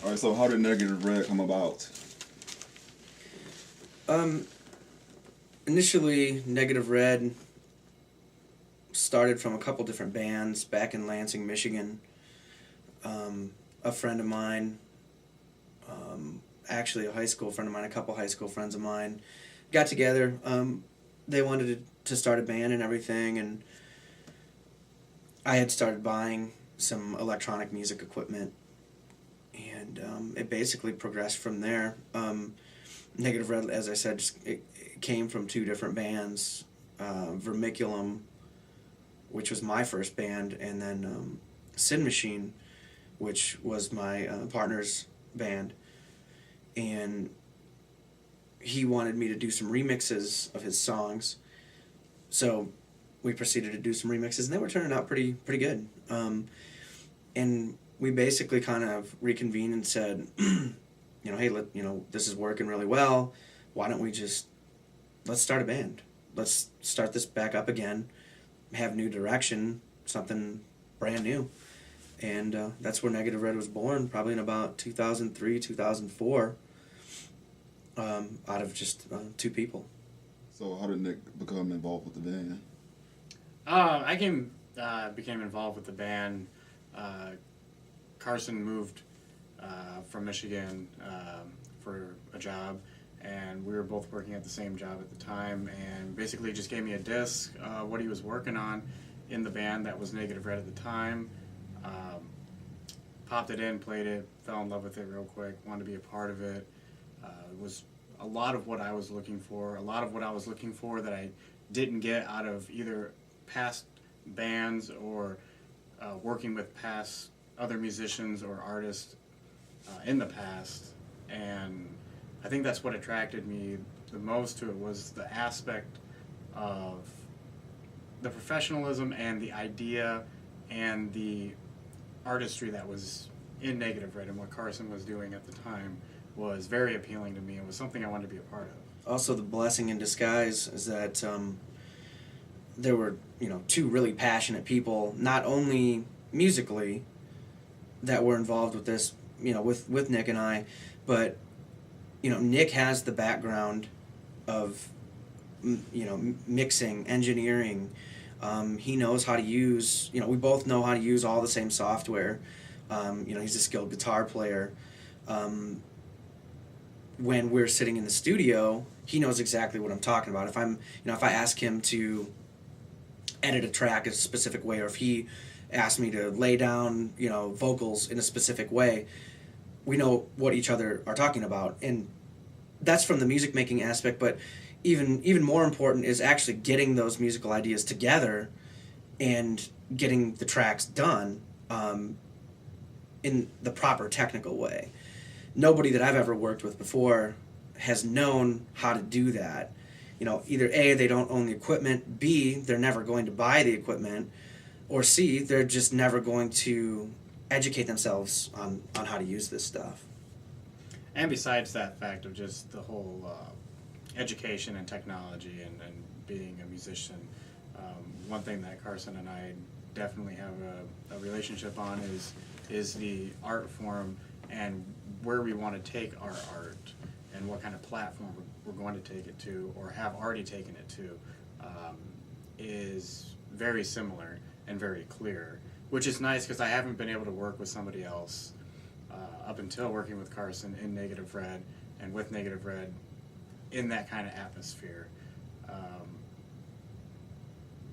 All right, so how did Negative Red come about? Um, Initially, Negative Red started from a couple different bands back in Lansing, Michigan. A friend of mine, actually a high school friend of mine, a couple high school friends of mine, got together. They wanted to start a band and everything, and I had started buying some electronic music equipment, and it basically progressed from there. Negative Red, as I said, it came from two different bands, Vermiculum, which was my first band, and then Sin Machine, which was my partner's band. And he wanted me to do some remixes of his songs, so we proceeded to do some remixes, and they were turning out pretty good. And we basically kind of reconvened and said, hey, this is working really well. Why don't we let's start a band. Let's start this back up again, have new direction, something brand new. And that's where Negative Red was born, probably in about 2003, 2004, out of just two people. So how did Nick become involved with the band? I became involved with the band. Carson moved from Michigan for a job, and we were both working at the same job at the time, and basically just gave me a disc, what he was working on in the band that was Negative Red at the time. Popped it in, played it, fell in love with it real quick, wanted to be a part of it. It was a lot of what I was looking for, that I didn't get out of either past bands or working with past other musicians or artists in the past. And I think that's what attracted me the most to it, was the aspect of the professionalism and the idea and the artistry that was in Negative Red, and what Carson was doing at the time was very appealing to me. It was something I wanted to be a part of. Also, the blessing in disguise is that there were, two really passionate people, not only musically, that were involved with this, with Nick and I, but, Nick has the background of, mixing, engineering. He knows how to use, we both know how to use all the same software. He's a skilled guitar player. When we're sitting in the studio, he knows exactly what I'm talking about. If I ask him to edit a track a specific way, or if he asks me to lay down, vocals in a specific way, we know what each other are talking about. And that's from the music making aspect, but even more important is actually getting those musical ideas together and getting the tracks done in the proper technical way. Nobody that I've ever worked with before has known how to do that. Either A, they don't own the equipment, B, they're never going to buy the equipment, or C, they're just never going to educate themselves on how to use this stuff. And besides that fact of just the whole education and technology and being a musician, one thing that Carson and I definitely have a relationship on is the art form and where we want to take our art and what kind of platform we're going to take it to, or have already taken it to, is very similar and very clear, which is nice because I haven't been able to work with somebody else up until working with Carson in Negative Red and with Negative Red in that kind of atmosphere,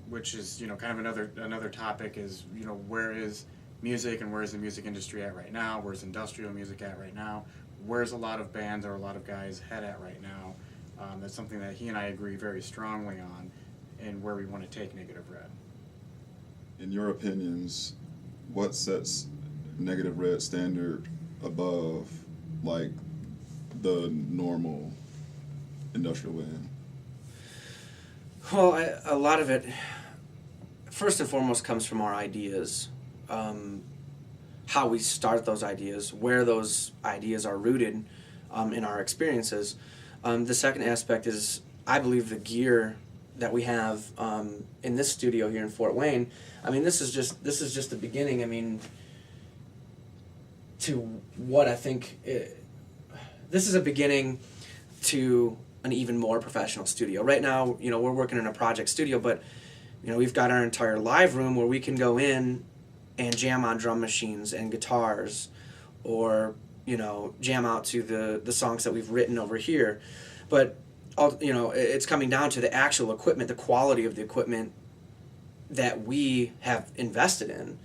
which is kind of another topic is where is music and where is the music industry at right now? Where's industrial music at right now? Where's a lot of bands or a lot of guys head at right now? That's something that he and I agree very strongly on, and where we want to take Negative Red. In your opinions, what sets Negative Red standard above, like, the normal industrial band? Well, a lot of it, first and foremost, comes from our ideas. How we start those ideas, where those ideas are rooted in our experiences. The second aspect is, I believe, the gear that we have in this studio here in Fort Wayne. I mean, this is just the beginning. I mean, to what I think this is a beginning to an even more professional studio. Right now, you know, we're working in a project studio, but you know, we've got our entire live room where we can go in and jam on drum machines and guitars, or you know, jam out to the songs that we've written over here. But you know, it's coming down to the actual equipment, the quality of the equipment that we have invested in.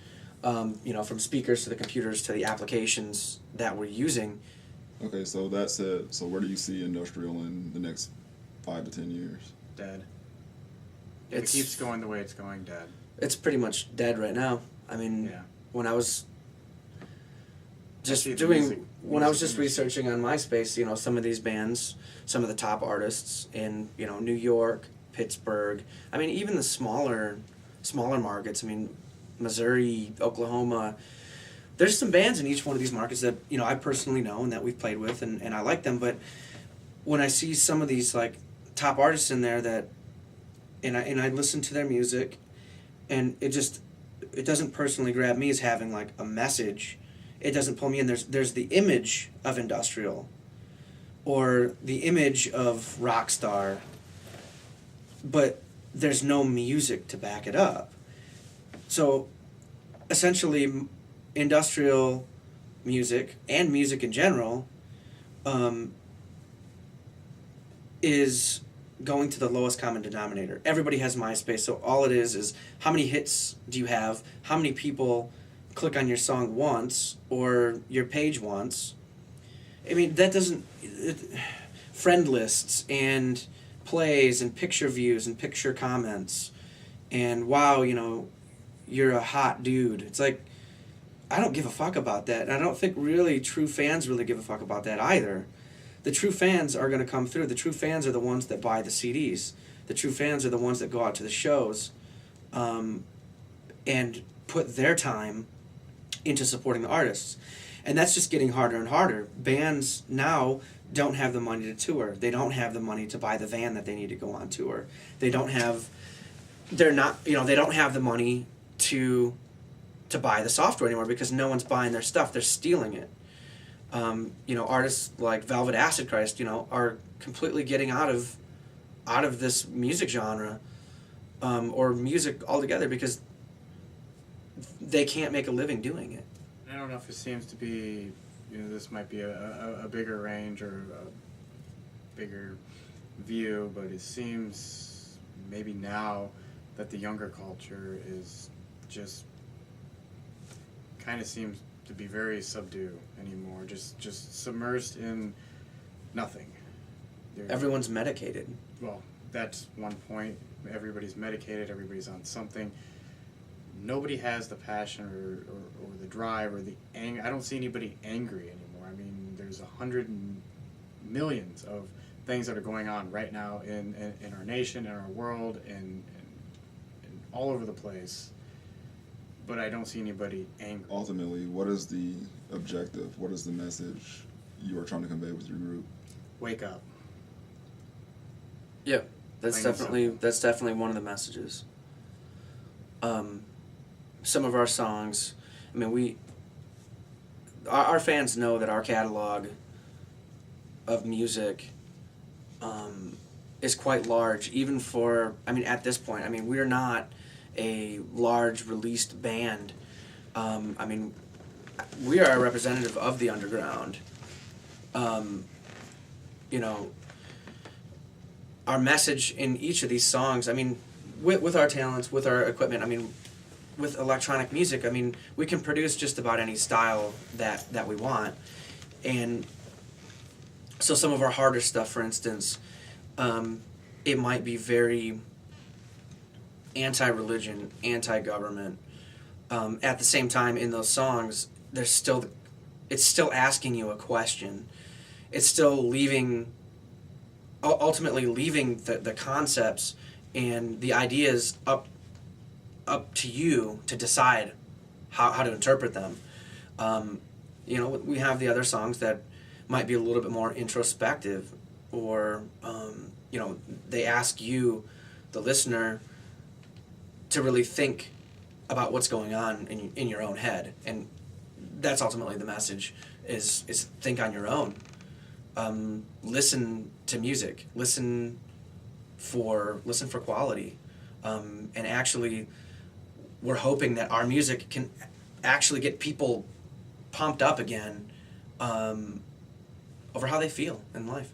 You know, from speakers to the computers to the applications that we're using. Okay, so that said, so where do you see industrial in the next 5 to 10 years? Dead. If it keeps going the way it's going, dead. It's pretty much dead right now. I mean, Yeah. when I was just see the doing, music when I was just industry. researching on MySpace, you know, some of these bands, some of the top artists in, you know, New York, Pittsburgh. I mean, even the smaller markets. I mean, Missouri, Oklahoma. There's some bands in each one of these markets that, you know, I personally know and that we've played with, and I like them. But when I see some of these like top artists in there that, and I listen to their music, and it doesn't personally grab me as having like a message. It doesn't pull me in. There's the image of industrial, or the image of rock star, but there's no music to back it up. So essentially, industrial music and music in general is going to the lowest common denominator. Everybody has MySpace, so all it is how many hits do you have, how many people click on your song once or your page once. I mean, that doesn't... friend lists and plays and picture views and picture comments and wow, you know, you're a hot dude. It's like, I don't give a fuck about that. And I don't think really true fans really give a fuck about that either. The true fans are going to come through. The true fans are the ones that buy the CDs. The true fans are the ones that go out to the shows and put their time into supporting the artists. And that's just getting harder and harder. Bands now don't have the money to tour. They don't have the money to buy the van that they need to go on tour. They don't have the money to buy the software anymore because no one's buying their stuff. They're stealing it. You know, artists like Velvet Acid Christ, you know, are completely getting out of this music genre or music altogether because they can't make a living doing it. I don't know if it seems to be, you know, this might be a bigger range or a bigger view, but it seems maybe now that the younger culture is just kind of seems to be very subdued anymore, just submersed in nothing. Everyone's medicated. Well, that's one point. Everybody's medicated, everybody's on something. Nobody has the passion or the drive or the anger. I don't see anybody angry anymore. I mean, there's 100 millions of things that are going on right now in our nation, in our world, and all over the place. But I don't see anybody angry. Ultimately, what is the objective? What is the message you are trying to convey with your group? Wake up. Yeah, that's Plain and definitely one of the messages. Some of our songs, I mean, our fans know that our catalog of music is quite large, even for, I mean, at this point, I mean, we're not a large released band. I mean, we are a representative of the underground. You know, our message in each of these songs, I mean, with our talents, with our equipment, I mean, with electronic music, I mean, we can produce just about any style that we want. And so some of our harder stuff, for instance, it might be very anti-religion, anti-government. At the same time, in those songs, it's still asking you a question. It's still ultimately leaving the concepts and the ideas up to you to decide how to interpret them. You know, we have the other songs that might be a little bit more introspective, or you know, they ask you, the listener, to really think about what's going on in your own head, and that's ultimately the message, is think on your own. Listen to music, listen for quality, and actually we're hoping that our music can actually get people pumped up again over how they feel in life.